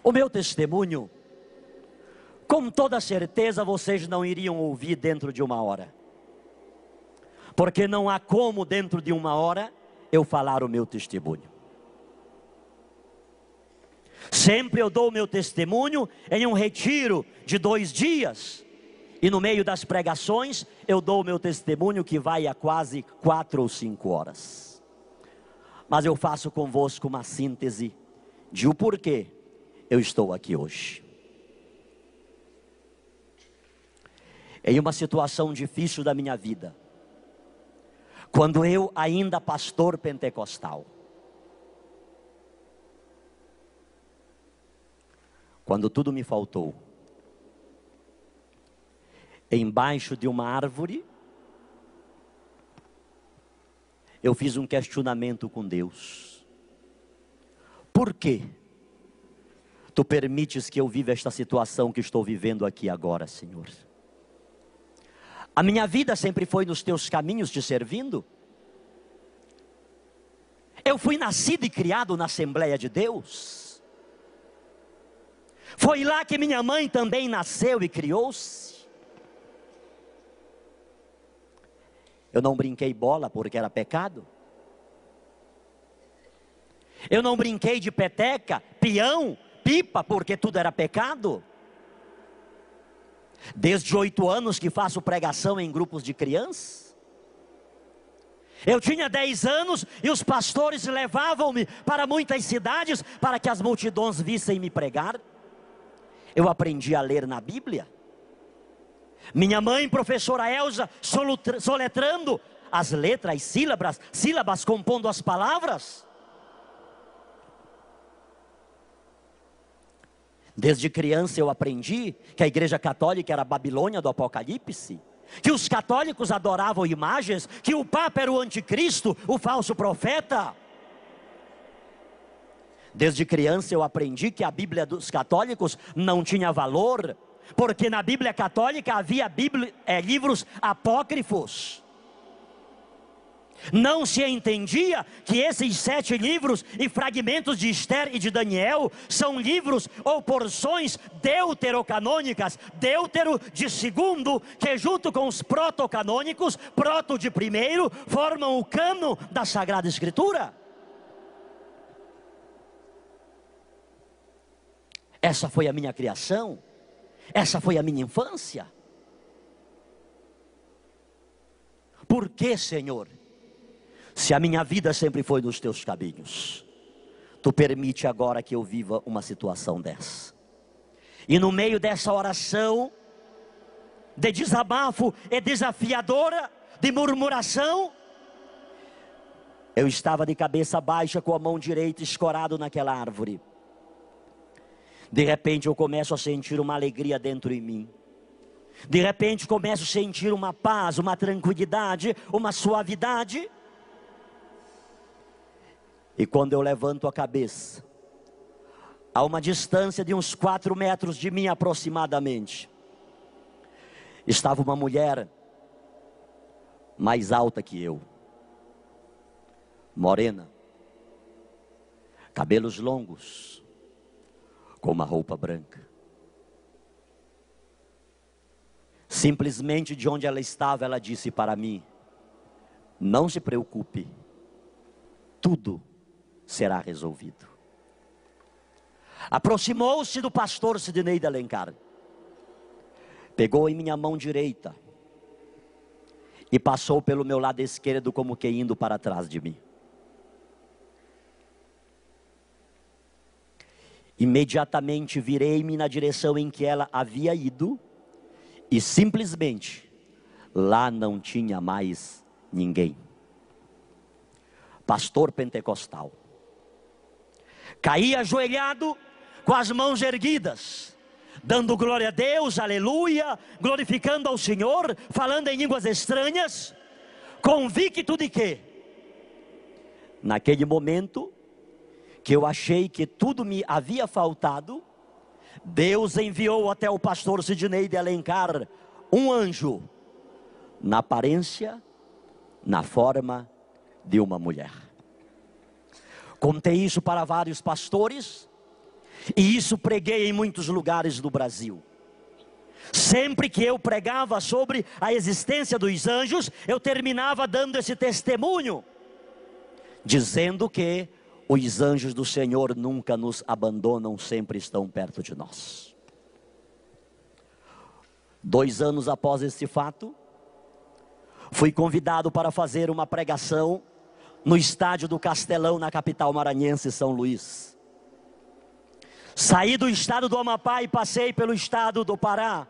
O meu testemunho, com toda certeza vocês não iriam ouvir dentro de 1 hora. Porque não há como dentro de 1 hora eu falar o meu testemunho. Sempre eu dou o meu testemunho em um retiro de 2 dias. E no meio das pregações eu dou o meu testemunho que vai a quase 4 ou 5 horas. Mas eu faço convosco uma síntese de o porquê eu estou aqui hoje. Em uma situação difícil da minha vida, quando eu ainda pastor pentecostal, quando tudo me faltou, embaixo de uma árvore, eu fiz um questionamento com Deus. Por quê? Tu permites que eu viva esta situação que estou vivendo aqui agora, Senhor? A minha vida sempre foi nos teus caminhos te servindo. Eu fui nascido e criado na Assembleia de Deus. Foi lá que minha mãe também nasceu e criou-se. Eu não brinquei bola porque era pecado. Eu não brinquei de peteca, peão, pipa porque tudo era pecado. Desde 8 anos que faço pregação em grupos de crianças. Eu tinha 10 anos e os pastores levavam-me para muitas cidades para que as multidões vissem me pregar. Eu aprendi a ler na Bíblia. Minha mãe, professora Elza, soletrando as letras, sílabas, compondo as palavras. Desde criança eu aprendi que a igreja católica era a Babilônia do Apocalipse, que os católicos adoravam imagens, que o Papa era o anticristo, o falso profeta. Desde criança eu aprendi que a Bíblia dos católicos não tinha valor, porque na Bíblia católica havia livros apócrifos. Não se entendia que esses 7 livros e fragmentos de Esther e de Daniel são livros ou porções deuterocanônicas, deutero de segundo, que junto com os protocanônicos, proto de primeiro, formam o cano da Sagrada Escritura. Essa foi a minha criação, essa foi a minha infância. Por que, Senhor? Se a minha vida sempre foi nos teus caminhos, tu permite agora que eu viva uma situação dessa. E no meio dessa oração de desabafo e desafiadora, de murmuração, eu estava de cabeça baixa com a mão direita escorado naquela árvore. De repente eu começo a sentir uma alegria dentro de mim. De repente começo a sentir uma paz, uma tranquilidade, uma suavidade. E quando eu levanto a cabeça, a uma distância de uns 4 metros de mim aproximadamente, estava uma mulher mais alta que eu, morena, cabelos longos, com uma roupa branca. Simplesmente de onde ela estava, ela disse para mim: não se preocupe, tudo será resolvido. Aproximou-se do pastor Sidnei de Alencar, pegou em minha mão direita e passou pelo meu lado esquerdo como que indo para trás de mim. Imediatamente virei-me na direção em que ela havia ido e simplesmente lá não tinha mais ninguém. Pastor pentecostal, caí ajoelhado, com as mãos erguidas, dando glória a Deus, aleluia, glorificando ao Senhor, falando em línguas estranhas, convicto de que, naquele momento, que eu achei que tudo me havia faltado, Deus enviou até o pastor Sidnei de Alencar um anjo, na aparência, na forma de uma mulher. Contei isso para vários pastores, E isso preguei em muitos lugares do Brasil. Sempre que eu pregava sobre a existência dos anjos, eu terminava dando esse testemunho, dizendo que os anjos do Senhor nunca nos abandonam, sempre estão perto de nós. 2 anos após esse fato, fui convidado para fazer uma pregação no estádio do Castelão, na capital maranhense, São Luís. Saí do estado do Amapá e passei pelo estado do Pará,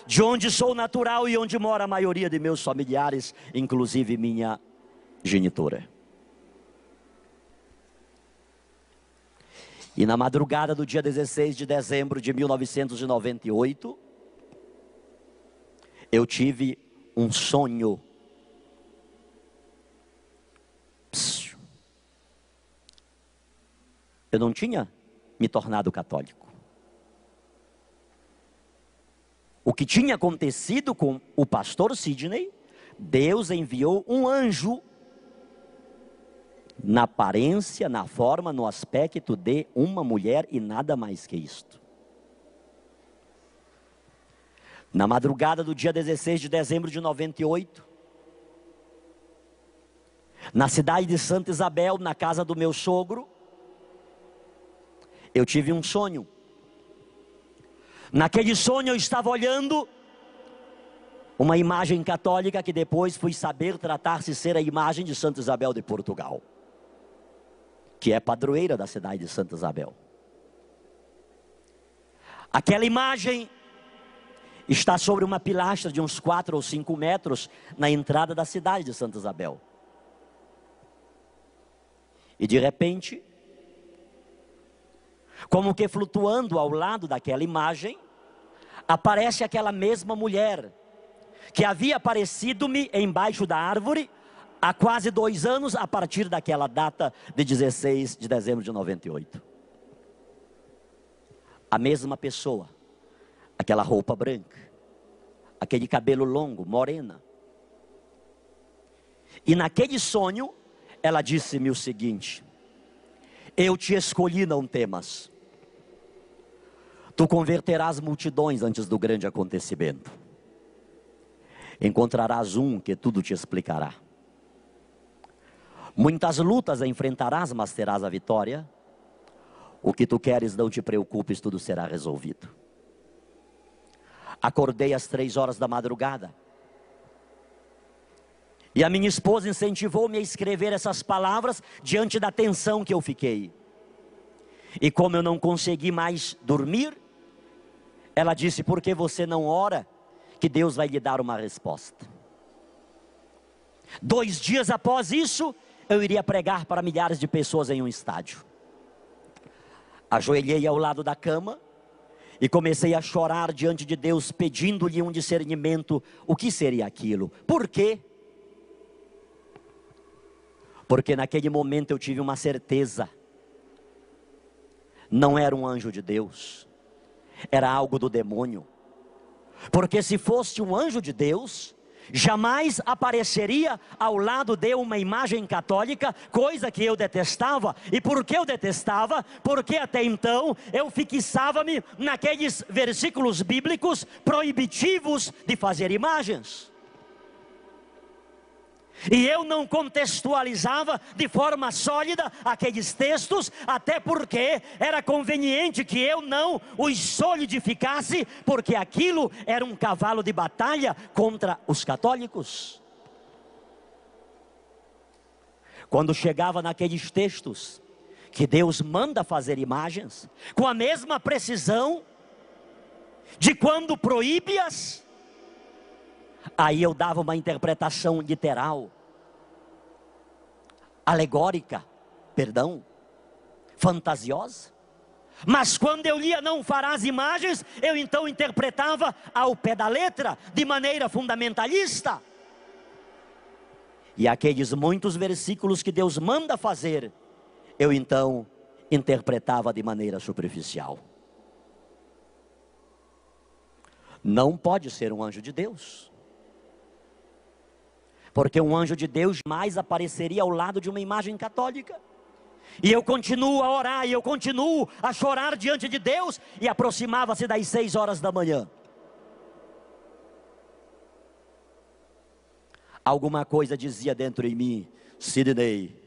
de onde sou natural e onde mora a maioria de meus familiares, inclusive minha genitora. E na madrugada do dia 16 de dezembro de 1998, eu tive um sonho. Eu não tinha me tornado católico. O que tinha acontecido com o pastor Sidney, Deus enviou um anjo, na aparência, na forma, no aspecto de uma mulher e nada mais que isto. Na madrugada do dia 16 de dezembro de 98, na cidade de Santa Isabel, na casa do meu sogro, eu tive um sonho. Naquele sonho eu estava olhando uma imagem católica que depois fui saber tratar-se ser a imagem de Santa Isabel de Portugal, que é padroeira da cidade de Santa Isabel. Aquela imagem está sobre uma pilastra de uns 4 ou 5 metros na entrada da cidade de Santa Isabel. E de repente, como que flutuando ao lado daquela imagem, aparece aquela mesma mulher que havia aparecido-me embaixo da árvore há quase 2 anos, a partir daquela data de 16 de dezembro de 98. A mesma pessoa, aquela roupa branca, aquele cabelo longo, morena. E naquele sonho, ela disse-me o seguinte: eu te escolhi, não temas. Tu converterás multidões antes do grande acontecimento. Encontrarás um que tudo te explicará. Muitas lutas enfrentarás, mas terás a vitória. O que tu queres, não te preocupes, tudo será resolvido. Acordei às 3 horas da madrugada. E a minha esposa incentivou-me a escrever essas palavras diante da tensão que eu fiquei. E como eu não consegui mais dormir, ela disse: por que você não ora, que Deus vai lhe dar uma resposta. 2 dias após isso, eu iria pregar para milhares de pessoas em um estádio. Ajoelhei ao lado da cama e comecei a chorar diante de Deus, pedindo-lhe um discernimento. O que seria aquilo? Por quê? Porque naquele momento eu tive uma certeza. Não era um anjo de Deus, era algo do demônio. Porque se fosse um anjo de Deus, jamais apareceria ao lado de uma imagem católica, coisa que eu detestava. E por que eu detestava? Porque até então eu fixava-me naqueles versículos bíblicos proibitivos de fazer imagens. E eu não contextualizava de forma sólida aqueles textos, até porque era conveniente que eu não os solidificasse, porque aquilo era um cavalo de batalha contra os católicos. Quando chegava naqueles textos que Deus manda fazer imagens, com a mesma precisão de quando proíbe-as, aí eu dava uma interpretação literal, alegórica, fantasiosa. Mas quando eu lia não farás imagens, eu então interpretava ao pé da letra, de maneira fundamentalista. E aqueles muitos versículos que Deus manda fazer, eu então interpretava de maneira superficial. Não pode ser um anjo de Deus, porque um anjo de Deus jamais apareceria ao lado de uma imagem católica. E eu continuo a orar, e eu continuo a chorar diante de Deus, e aproximava-se das 6 horas da manhã. Alguma coisa dizia dentro em mim: Sidney,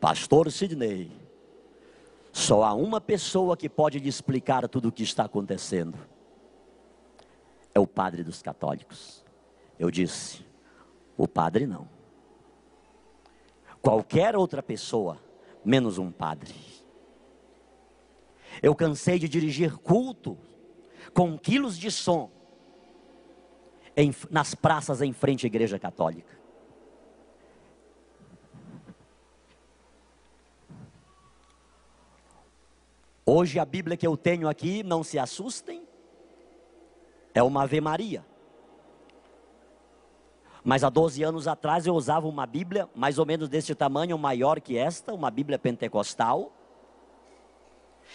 pastor Sidney, só há uma pessoa que pode lhe explicar tudo o que está acontecendo. É o padre dos católicos. Eu disse: o padre não. Qualquer outra pessoa, menos um padre. Eu cansei de dirigir culto com quilos de som nas praças em frente à igreja católica. Hoje a Bíblia que eu tenho aqui, não se assustem, é uma Ave Maria. Mas há 12 anos atrás eu usava uma Bíblia mais ou menos desse tamanho, maior que esta, uma Bíblia pentecostal.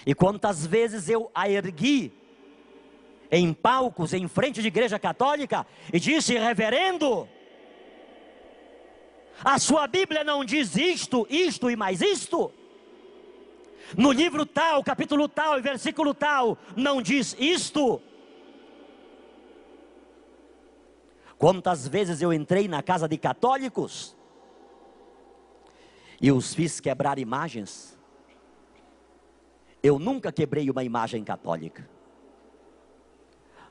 E quantas vezes eu a ergui em palcos, em frente de igreja católica, e disse: reverendo, a sua Bíblia não diz isto, isto e mais isto? No livro tal, capítulo tal e versículo tal, não diz isto? Quantas vezes eu entrei na casa de católicos e os fiz quebrar imagens? Eu nunca quebrei uma imagem católica,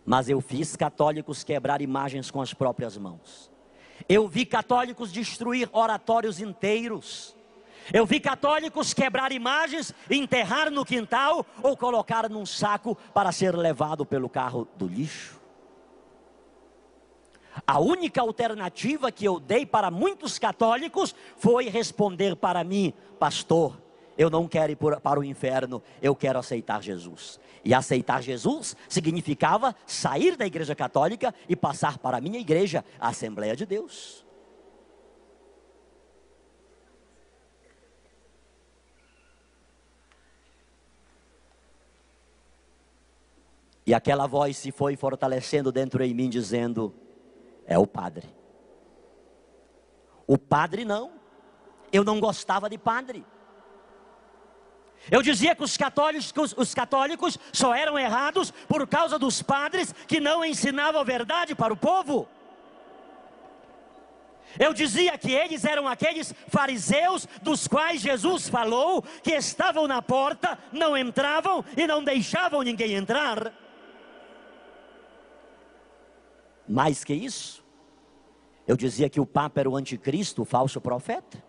mas eu fiz católicos quebrar imagens com as próprias mãos. Eu vi católicos destruir oratórios inteiros. Eu vi católicos quebrar imagens, enterrar no quintal ou colocar num saco para ser levado pelo carro do lixo. A única alternativa que eu dei para muitos católicos foi responder para mim: pastor, eu não quero ir para o inferno, eu quero aceitar Jesus. E aceitar Jesus significava sair da igreja católica e passar para a minha igreja, a Assembleia de Deus. E aquela voz se foi fortalecendo dentro em mim, dizendo: é o padre. O padre não. Eu não gostava de padre. Eu dizia que os católicos só eram errados por causa dos padres que não ensinavam a verdade para o povo. Eu dizia que eles eram aqueles fariseus dos quais Jesus falou que estavam na porta, não entravam e não deixavam ninguém entrar. Mais que isso, eu dizia que o Papa era o anticristo, o falso profeta.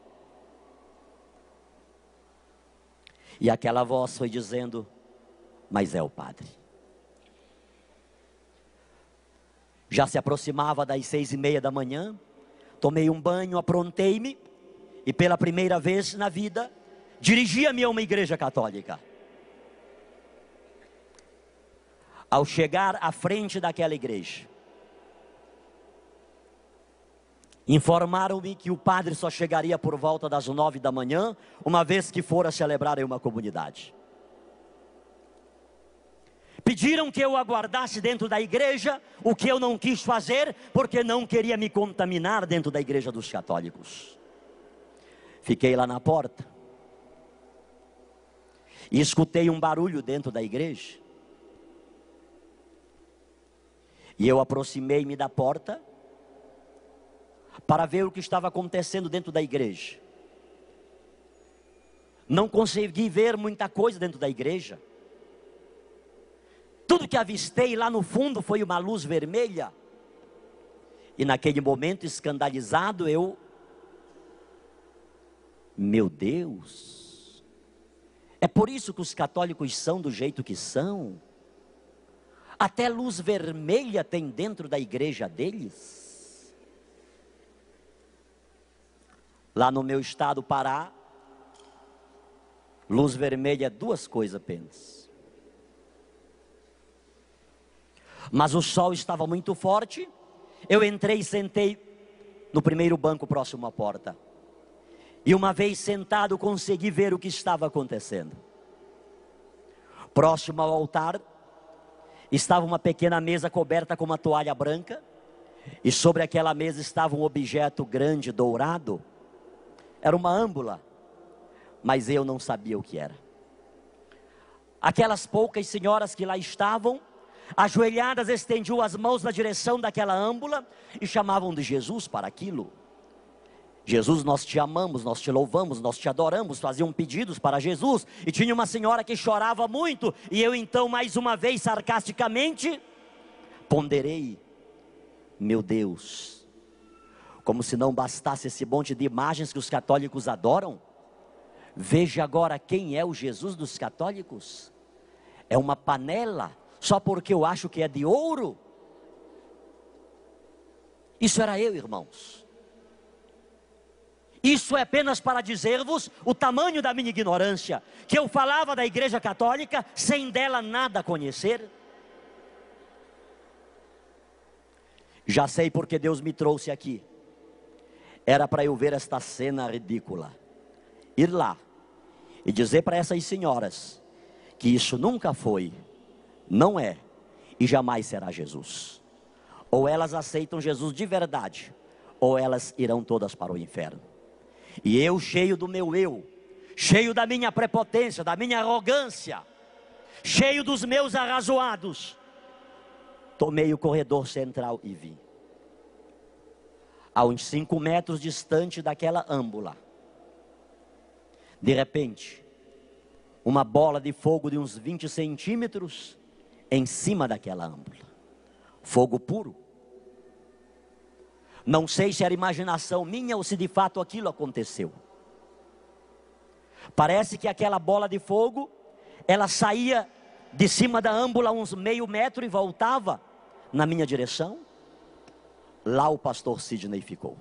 E aquela voz foi dizendo: mas é o padre. Já se aproximava das 6:30 da manhã, tomei um banho, aprontei-me, e pela primeira vez na vida, dirigia-me a uma igreja católica. Ao chegar à frente daquela igreja, informaram-me que o padre só chegaria por volta das 9 da manhã, uma vez que fora celebrar em uma comunidade. Pediram que eu aguardasse dentro da igreja, o que eu não quis fazer, porque não queria me contaminar dentro da igreja dos católicos. Fiquei lá na porta, e escutei um barulho dentro da igreja, e eu aproximei-me da porta, para ver o que estava acontecendo dentro da igreja. Não consegui ver muita coisa dentro da igreja. Tudo que avistei lá no fundo foi uma luz vermelha. E naquele momento, escandalizado, meu Deus, é por isso que os católicos são do jeito que são? Até luz vermelha tem dentro da igreja deles? Lá no meu estado, Pará, luz vermelha é 2 coisas apenas. Mas o sol estava muito forte. Eu entrei e sentei no primeiro banco próximo à porta. E uma vez sentado, consegui ver o que estava acontecendo. Próximo ao altar, estava uma pequena mesa coberta com uma toalha branca. E sobre aquela mesa estava um objeto grande, dourado. Era uma âmbula, mas eu não sabia o que era. Aquelas poucas senhoras que lá estavam, ajoelhadas, estendiam as mãos na direção daquela âmbula e chamavam de Jesus para aquilo. Jesus, nós te amamos, nós te louvamos, nós te adoramos. Faziam pedidos para Jesus. E tinha uma senhora que chorava muito. E eu então, mais uma vez, sarcasticamente, ponderei: meu Deus, como se não bastasse esse monte de imagens que os católicos adoram, veja agora quem é o Jesus dos católicos. É uma panela, só porque eu acho que é de ouro. Isso era eu, irmãos. Isso é apenas para dizer-vos o tamanho da minha ignorância, que eu falava da igreja católica sem dela nada conhecer. Já sei porque Deus me trouxe aqui. Era para eu ver esta cena ridícula. Ir lá e dizer para essas senhoras que isso nunca foi, não é e jamais será Jesus. Ou elas aceitam Jesus de verdade, ou elas irão todas para o inferno. E eu, cheio do meu eu, cheio da minha prepotência, da minha arrogância, cheio dos meus arrazoados, tomei o corredor central e vim. A uns 5 metros distante daquela âmbula, de repente, uma bola de fogo de uns 20 centímetros em cima daquela âmbula. Fogo puro. Não sei se era imaginação minha ou se de fato aquilo aconteceu. Parece que aquela bola de fogo, ela saía de cima da âmbula uns meio metro e voltava na minha direção. Lá o pastor Sidney ficou.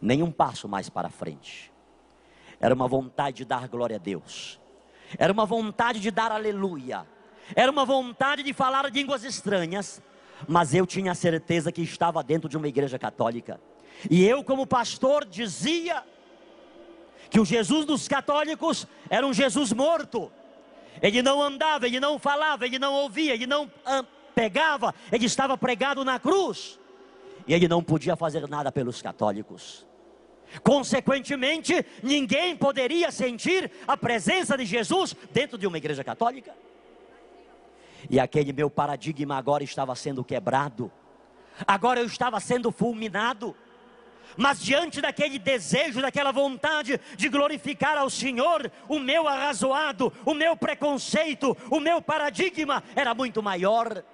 Nem um passo mais para frente. Era uma vontade de dar glória a Deus. Era uma vontade de dar aleluia. Era uma vontade de falar línguas estranhas. Mas eu tinha certeza que estava dentro de uma igreja católica. E eu, como pastor, dizia que o Jesus dos católicos era um Jesus morto. Ele não andava, ele não falava, ele não ouvia, ele não pegava, ele estava pregado na cruz. E ele não podia fazer nada pelos católicos. Consequentemente, ninguém poderia sentir a presença de Jesus dentro de uma igreja católica. E aquele meu paradigma agora estava sendo quebrado. Agora eu estava sendo fulminado. Mas diante daquele desejo, daquela vontade de glorificar ao Senhor, o meu arrazoado, o meu preconceito, o meu paradigma era muito maior.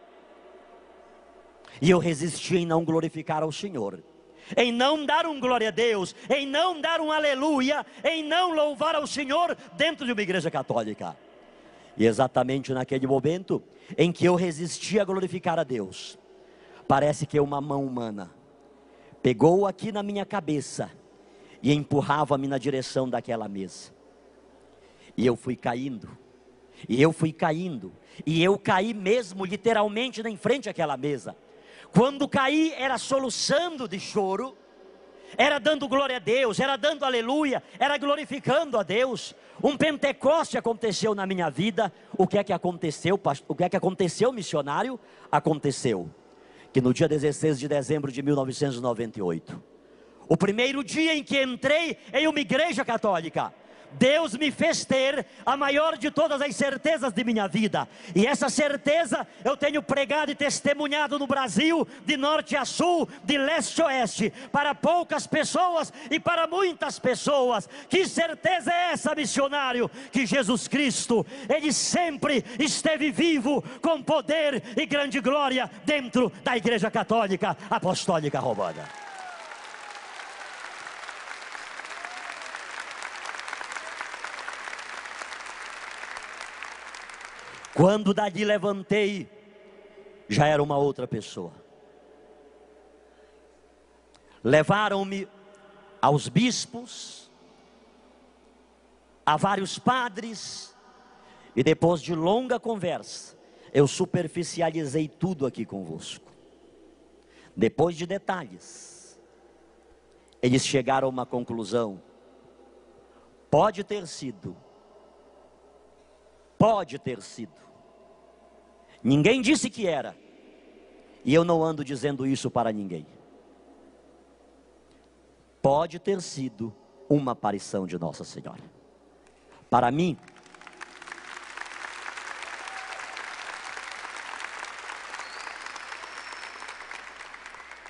E eu resisti em não glorificar ao Senhor, em não dar um glória a Deus, em não dar um aleluia, em não louvar ao Senhor dentro de uma igreja católica. E exatamente naquele momento em que eu resisti a glorificar a Deus, parece que uma mão humana pegou aqui na minha cabeça e empurrava-me na direção daquela mesa. E eu fui caindo, e eu fui caindo, e eu caí mesmo literalmente em frente àquela mesa. Quando caí era soluçando de choro, era dando glória a Deus, era dando aleluia, era glorificando a Deus. Um Pentecoste aconteceu na minha vida. O que é que aconteceu, o que é que aconteceu, missionário? Aconteceu que no dia 16 de dezembro de 1998, o primeiro dia em que entrei em uma igreja católica, Deus me fez ter a maior de todas as certezas de minha vida. E essa certeza eu tenho pregado e testemunhado no Brasil, de norte a sul, de leste a oeste, para poucas pessoas e para muitas pessoas. Que certeza é essa, missionário? Que Jesus Cristo, Ele sempre esteve vivo, com poder e grande glória, dentro da Igreja Católica Apostólica Romana. Quando dali levantei, já era uma outra pessoa. Levaram-me aos bispos, a vários padres, e depois de longa conversa, eu superficializei tudo aqui convosco. Depois de detalhes, eles chegaram a uma conclusão: pode ter sido. Ninguém disse que era. E eu não ando dizendo isso para ninguém. Pode ter sido uma aparição de Nossa Senhora.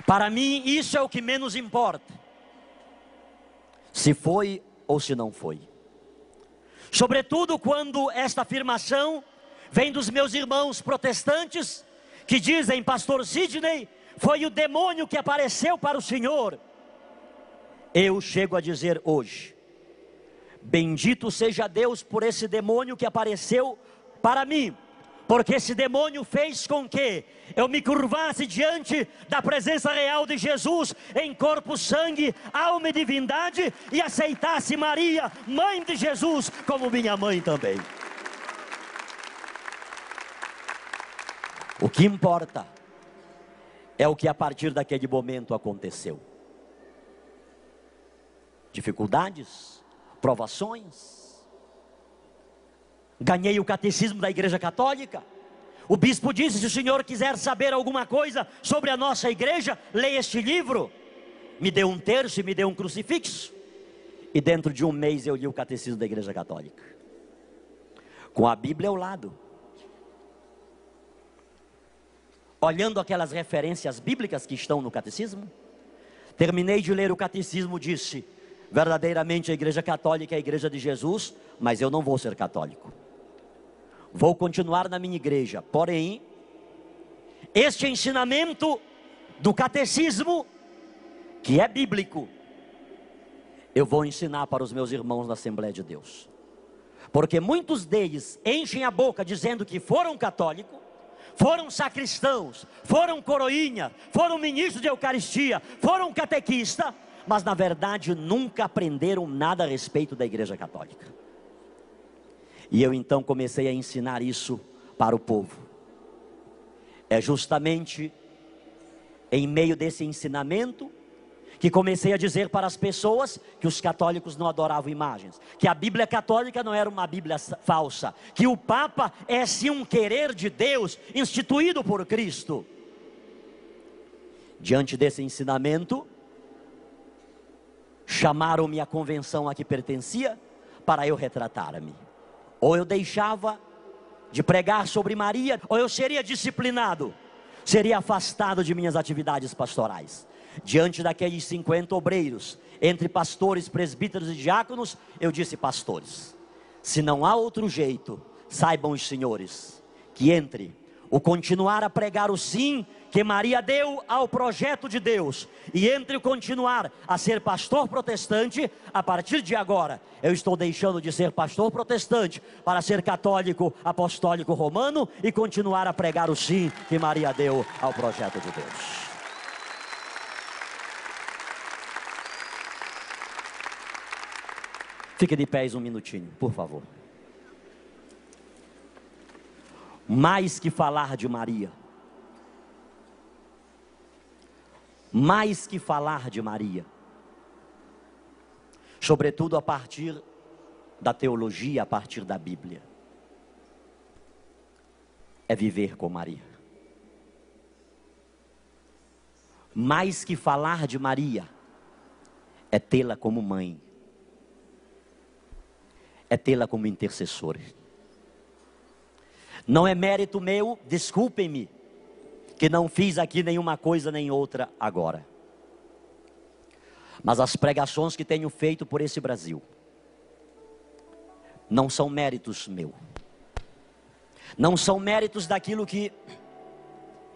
Para mim, isso é o que menos importa, se foi ou se não foi. Sobretudo quando esta afirmação vem dos meus irmãos protestantes, que dizem: pastor Sidney, foi o demônio que apareceu para o senhor. Eu chego a dizer hoje: bendito seja Deus por esse demônio que apareceu para mim, porque esse demônio fez com que eu me curvasse diante da presença real de Jesus, em corpo, sangue, alma e divindade, e aceitasse Maria, mãe de Jesus, como minha mãe também. O que importa é o que a partir daquele momento aconteceu. Dificuldades, provações. Ganhei o catecismo da Igreja Católica. O bispo disse: se o senhor quiser saber alguma coisa sobre a nossa igreja, leia este livro. Me deu um terço e me deu um crucifixo. E dentro de um mês eu li o catecismo da Igreja Católica, com a Bíblia ao lado, olhando aquelas referências bíblicas que estão no catecismo. Terminei de ler o catecismo, disse: verdadeiramente a Igreja Católica é a Igreja de Jesus, mas eu não vou ser católico. Vou continuar na minha igreja. Porém, este ensinamento do catecismo, que é bíblico, eu vou ensinar para os meus irmãos na Assembleia de Deus. Porque muitos deles enchem a boca dizendo que foram católicos, foram sacristãos, foram coroinha, foram ministros de Eucaristia, foram catequista, mas na verdade nunca aprenderam nada a respeito da Igreja Católica. E eu então comecei a ensinar isso para o povo. É justamente em meio desse ensinamento que comecei a dizer para as pessoas que os católicos não adoravam imagens, que a Bíblia católica não era uma Bíblia falsa, que o Papa é sim um querer de Deus instituído por Cristo. Diante desse ensinamento, chamaram-me à convenção a que pertencia para eu retratar-me. Ou eu deixava de pregar sobre Maria, ou eu seria disciplinado, seria afastado de minhas atividades pastorais. Diante daqueles 50 obreiros, entre pastores, presbíteros e diáconos, eu disse: pastores, se não há outro jeito, saibam os senhores, que entre o continuar a pregar o sim que Maria deu ao projeto de Deus, e entre o continuar a ser pastor protestante, a partir de agora, eu estou deixando de ser pastor protestante para ser católico apostólico romano e continuar a pregar o sim que Maria deu ao projeto de Deus. Fique de pés um minutinho, por favor. Mais que falar de Maria, mais que falar de Maria, sobretudo a partir da teologia, a partir da Bíblia, é viver com Maria. Mais que falar de Maria, é tê-la como mãe, é tê-la como intercessora. Não é mérito meu, desculpem-me, que não fiz aqui nenhuma coisa nem outra agora. Mas as pregações que tenho feito por esse Brasil, não são méritos meu. Não são méritos daquilo que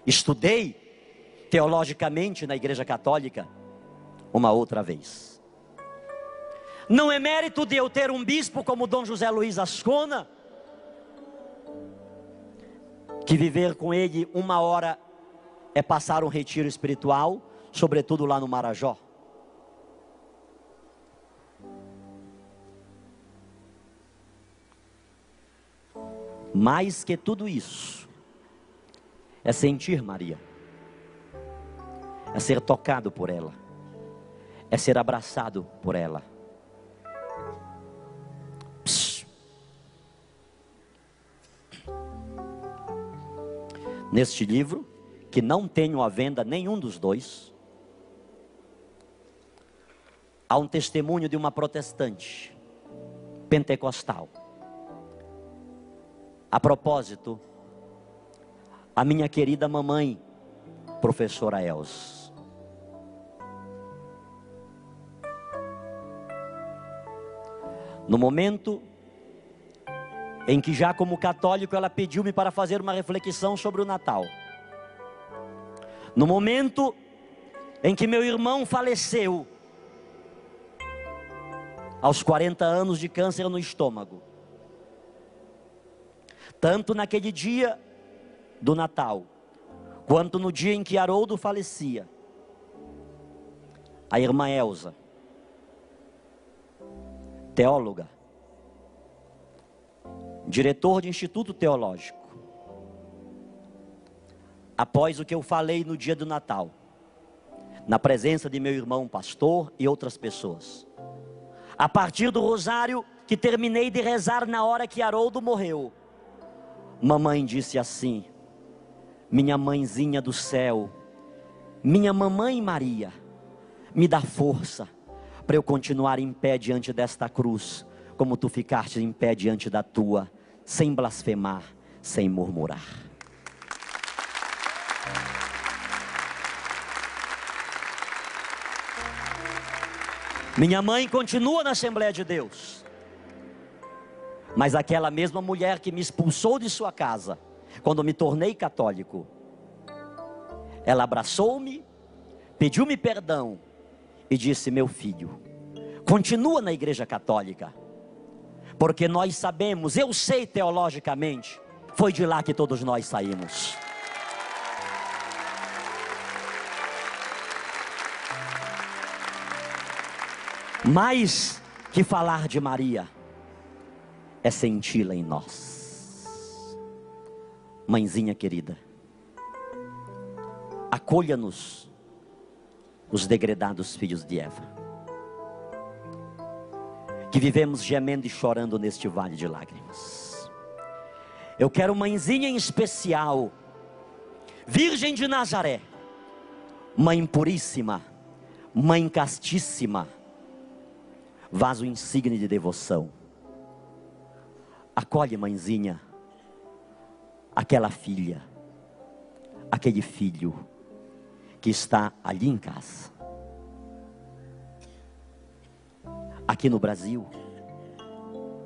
estudei teologicamente na Igreja Católica uma outra vez. Não é mérito de eu ter um bispo como Dom José Luiz Ascona, que viver com ele uma hora é passar um retiro espiritual, sobretudo lá no Marajó. Mais que tudo isso, é sentir Maria, é ser tocado por ela, é ser abraçado por ela. Neste livro, que não tenho à venda nenhum dos dois, há um testemunho de uma protestante, pentecostal. A propósito, a minha querida mamãe, professora Elza, no momento em que já como católico ela pediu-me para fazer uma reflexão sobre o Natal, no momento em que meu irmão faleceu, aos 40 anos de câncer no estômago, tanto naquele dia do Natal, quanto no dia em que Haroldo falecia, a irmã Elza, teóloga, diretor de instituto teológico, após o que eu falei no dia do Natal, na presença de meu irmão pastor e outras pessoas, a partir do rosário que terminei de rezar na hora que Haroldo morreu, mamãe disse assim: minha mãezinha do céu, minha mamãe Maria, me dá força para eu continuar em pé diante desta cruz, como tu ficaste em pé diante da tua, sem blasfemar, sem murmurar. Minha mãe continua na Assembleia de Deus, mas aquela mesma mulher que me expulsou de sua casa, quando me tornei católico, ela abraçou-me, pediu-me perdão e disse: meu filho, continua na igreja católica, porque nós sabemos, eu sei teologicamente, foi de lá que todos nós saímos. Mais que falar de Maria, é senti-la em nós. Mãezinha querida, acolha-nos, os degredados filhos de Eva, que vivemos gemendo e chorando neste vale de lágrimas. Eu quero mãezinha em especial, Virgem de Nazaré, Mãe puríssima, Mãe castíssima, vaso insigne de devoção. Acolhe, mãezinha, aquela filha, aquele filho que está ali em casa, aqui no Brasil,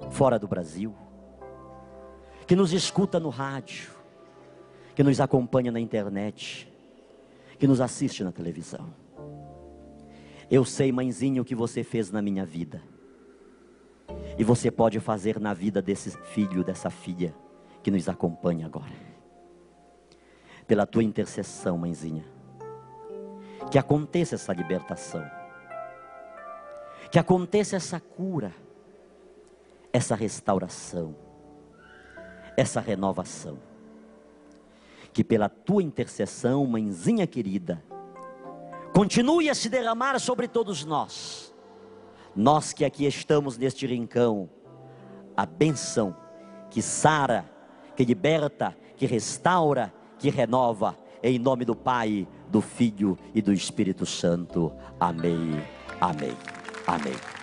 fora do Brasil, que nos escuta no rádio, que nos acompanha na internet, que nos assiste na televisão. Eu sei, mãezinha, o que você fez na minha vida, e você pode fazer na vida desse filho, dessa filha que nos acompanha agora. Pela tua intercessão, mãezinha, que aconteça essa libertação, que aconteça essa cura, essa restauração, essa renovação. Que pela tua intercessão, mãezinha querida, continue a se derramar sobre todos nós, nós que aqui estamos neste rincão, a bênção que sara, que liberta, que restaura, que renova, em nome do Pai, do Filho e do Espírito Santo. Amém, amém, amém.